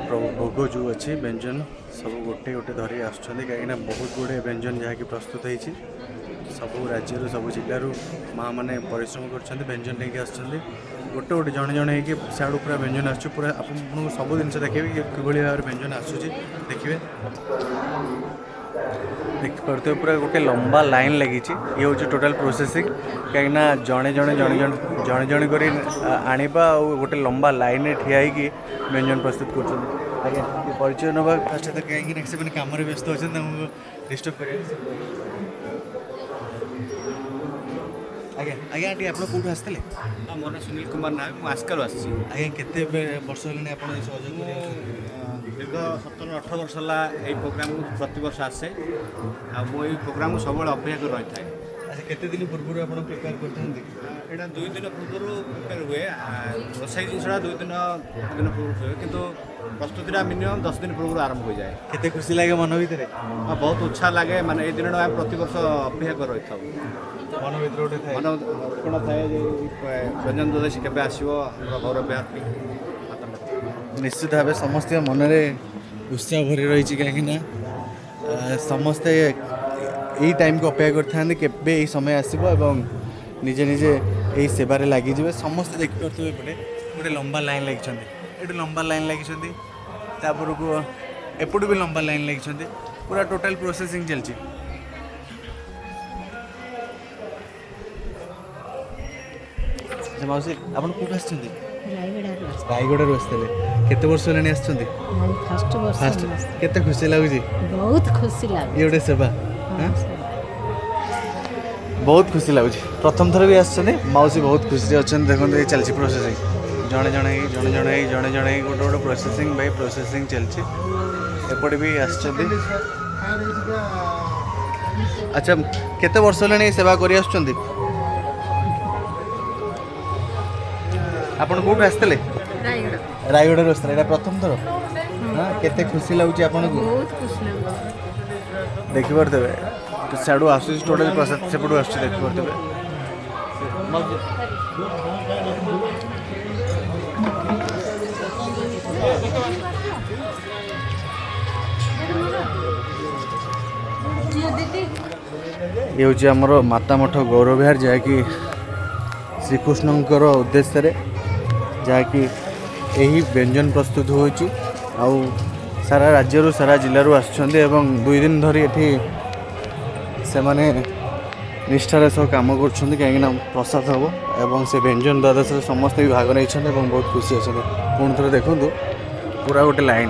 भोग जो अच्छी व्यंजन सब गोटे गोटे धरी आसुँच कहीं बहुत गुड़े व्यंजन जहाँकि प्रस्तुत होती सब राज्य सब जिलूर माँ मैंने परिश्रम कर व्यंजन लेके आसुँच गोटे गोटे जड़े जड़े हो सियाड़ू पूरा व्यंजन आस पूरा आपको सब जिन देखिए कि भाव व्यंजन आसूँ देखिए देखिए पूरा गोटे लंबा लाइन लगी ये हूँ टोटाल प्रोसेसिंग कहीं जड़े जड़े जड़े जड़े जड़े कर आनिबा गोटे लंबा लाइन में ठिया होगी व्यंजन प्रस्तुत कर आज्ञा परिचय नवा फास्ट तो कहीं से कम व्यस्त अच्छे डिस्टर्ब कर आज्ञा आज्ञा आंटी आप कौटू आसते मोर ना सुनील कुमार नायक मुझे आजकल आज्ञा केते वर्ष होगा आप सहयोग दीर्घ 17-18 वर्ष है यही प्रोग्राम प्रति वर्ष आसे आई प्रोग्राम सब अपेक्षा कर रही था। अच्छा केते दिन पूर्व आप प्रिपेयर करते यहाँ 2 दिन पूर्व प्रिपेयर हुए रोसई जिनसा 2 दिन पूर्व हुए कि प्रस्तुति मिनिमम 10 दिन पूर्व आरंभ हो जाए। केते खुशी लगे मन भर बहुत उत्साह लगे माने ये दिन आम प्रति वर्ष अपेक्षा कर रही था मन भर गोटे मन उत्कण थाए व्यंजन द्वादशी के आसो गौरव बिहार निश्चित भाव समस्त मन में उत्साह भरी रही कहीं समस्ते यही टाइम को अपेक्षा करते केबे यही समय आसो एवं निजे निजे यही सेवार लगिजे समस्ते देखिपे एपटे गोटे लंबा लाइन लगी ये लंबा लाइन लगी तापर को एपटू भी लंबा लाइन लगी पूरा टोटाल प्रोसेसिंग चलती मौसी आप कौट आस रायगढ़ आसते केते वर्ष होगा आसुँच फास्ट केते खुशी लगुच बहुत खुशी लगे ये गोटे सेवा बहुत खुशी लगुच प्रथम थर भी आसुँच मौसी बहुत खुशी अच्छा देखो ये चलती प्रोसेसिंग जड़े जड़े जड़े जड़े जड़े जड़े गोटे गोटे प्रोसेसिंग बाय प्रोसेसिंग चलती एपटे भी आस अच्छा केते वर्ष होगा सेवा कर आपन कौट आसते रायगढ़ आसते यहाँ प्रथम थर हाँ केते खुशी लगुच आपन को बहुत खुशी लगे देखिपे सियाड़ू आसूँ टोटाल प्रसाद सेपटू आस देखिपे ये हूँ आमर माता मठ गौरव विहार जहाँकि श्रीकृष्णकर उद्देश्य जहाँकि यही व्यंजन प्रस्तुत हो सारा राज्य सारा जिलूर आसुँच 2 दिन धरी ये से माने निष्ठार सह कम कर कहीं प्रसाद हम एवं से व्यंजन द्वादश समस्त भी भाग नहीं बहुत खुशी अच्छा पुणी थोड़ा देखूँ पूरा गोटे लाइन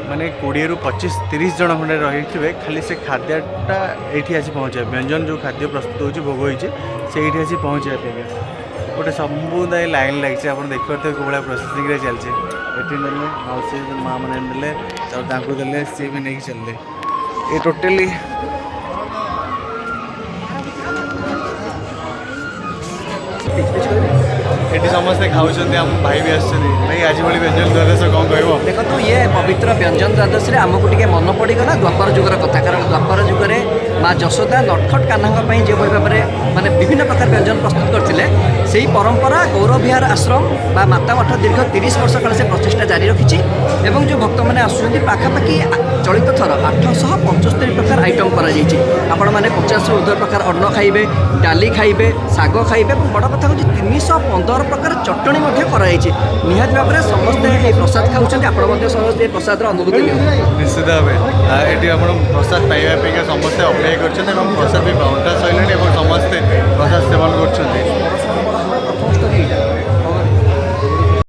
माने 20 ରୁ 25-30 जन खंडे रही थे खाली से खाद्यटा ये आसी पहुँचे व्यंजन जो खाद्य प्रस्तुत हो भोग होती से ये आसी पहुँचे गोटे समुदाय लाइन लगी आप देखिए कौन प्रोसेसिंग चलती ये मौसी माँ मैंने देले देले सी भी नहीं चलते ये टोटाली ये समस्ते खाऊँ भाई भी आस भाई आज भाई व्यंजन द्वादश कौन कह देखो ये पवित्र व्यंजन द्वादश आमको टे मन पड़गला द्वापर जुगर कथा कारण द्वापर जुगरे माँ जशोदा नटखट कान्हा जो भाव में माने विभिन्न प्रकार व्यंजन प्रस्तुत करते से ही परंपरा गौरव विहार आश्रम बा माता मठ दीर्घ 30 वर्ष काल से प्रचेषा जारी रखी एवं जो भक्त मैंने आसुँच पाखापाखि चलित थर 875 प्रकार आइटम कर 50 ରୁ ऊर्ध्व प्रकार अन्न खाइबे डाली खाइबे शाग खाइबे बड़ कथा हूँ 315 प्रकार चटणी कराई निहाती भाव में समस्ते ये प्रसाद खाऊँ आप समस्ते प्रसाद अनुभूति निश्चित भाव ये प्रसाद पाइबा समस्ते अपेक्षा कर प्रसाद भी बंटा सर समस्ते प्रसाद सेवन कर